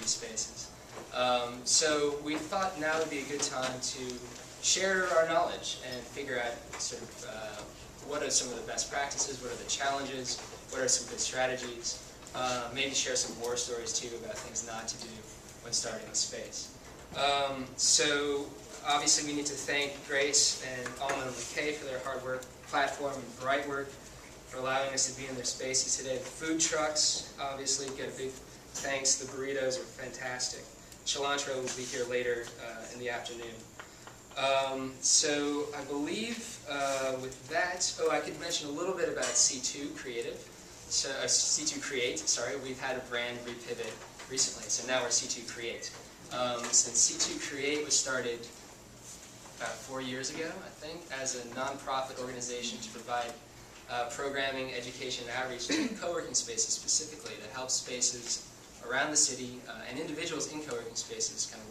these spaces. So we thought now would be a good time to share our knowledge and figure out sort of what are some of the best practices, what are the challenges, what are some good strategies, maybe share some war stories too about things not to do when starting a space. So obviously we need to thank Grace and Alma and McKay for their hard work, Platform and Brightwork for allowing us to be in their spaces today. The food trucks, obviously, get a big thanks. The burritos are fantastic. Cilantro will be here later in the afternoon. So I believe with that, I could mention a little bit about C2 Creative. So C2 Create, sorry, we've had a brand repivot recently, so now we're C2 Create. Since C2 Create was started about 4 years ago, I think, as a nonprofit organization to provide programming, education, and outreach to co-working spaces specifically that help spaces around the city and individuals in co-working spaces kind of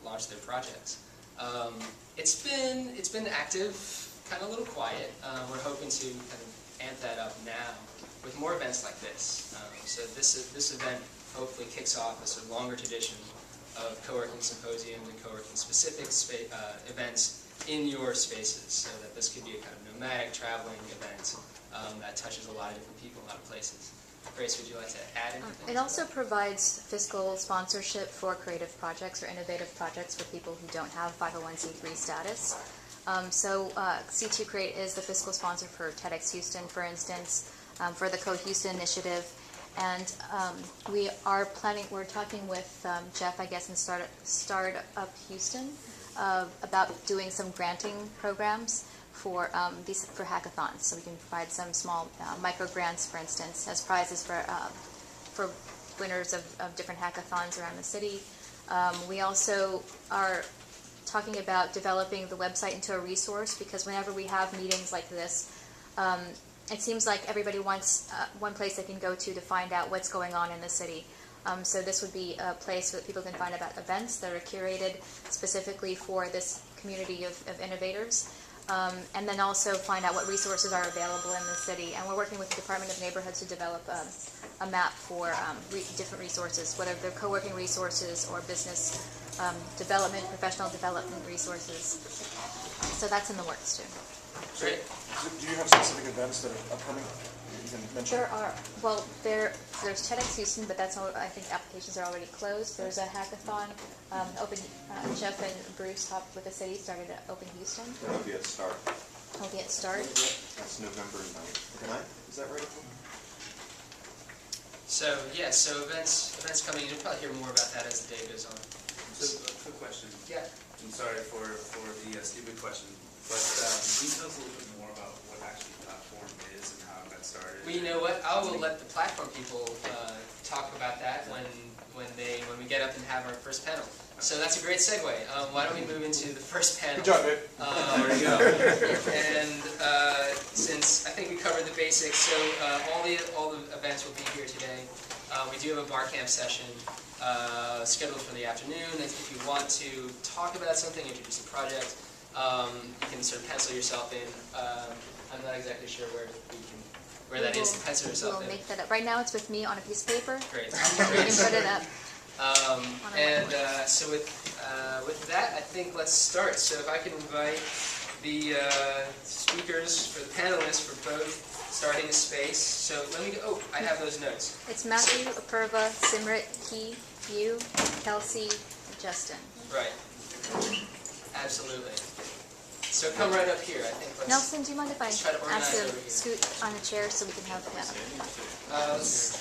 launch their projects. It's been active, kind of a little quiet. We're hoping to kind of amp that up now with more events like this. So this event hopefully kicks off a sort of longer tradition of co-working symposiums and co-working specific events in your spaces, so that this could be a kind of nomadic traveling event that touches a lot of different people, a lot of places. Grace, would you like to add anything? It also provides fiscal sponsorship for creative projects or innovative projects for people who don't have 501c3 status. C2 Create is the fiscal sponsor for TEDx Houston, for instance, for the Code Houston initiative. And we're talking with Jeff, I guess, in Startup Houston about doing some granting programs for hackathons. So we can provide some small micro grants, for instance, as prizes for winners of different hackathons around the city. We also are talking about developing the website into a resource, because whenever we have meetings like this, it seems like everybody wants one place they can go to find out what's going on in the city. So this would be a place that people can find about events that are curated specifically for this community of innovators. And then also find out what resources are available in the city. And we're working with the Department of Neighborhoods to develop a map for different resources, whether they're co-working resources or business development, professional development resources. So that's in the works too. Great. Do you have specific events that are upcoming you can mention? There are. Well, there's TEDx Houston, but that's all, I think applications are already closed. There's a hackathon. Jeff and Bruce hopped with the city, started at Open Houston. It'll be at Start. It'll be at Start. That's November 9th. Is that right? So yeah, so events coming. You'll probably hear more about that as the day goes on. So a quick question. Yeah. I'm sorry for the stupid question, but can you tell us a little bit more about what actually Platform is and how it got started? Well, you know what? I will let the Platform people talk about that when we get up and have our first panel. So that's a great segue. Why don't we move into the first panel? Good job, Nick. There you go. And since I think we covered the basics, so all the events will be here today. We do have a bar camp session scheduled for the afternoon. If you want to talk about something, introduce a project, you can sort of pencil yourself in. I'm not exactly sure where that is to pencil yourself in. We'll make that up. Right now it's with me on a piece of paper. Great. We can put it up. So with that, I think let's start. So if I can invite the speakers for the panelists for both starting a space. So let me go. Oh, I have those notes. It's Matthew, Apurva, Simrit, Key, you, Kelsey, and Justin. Right. Absolutely. So come right up here. I think. Nelson, do you mind if I try to organize ask you over to here. scoot on a chair so we can have that? Let's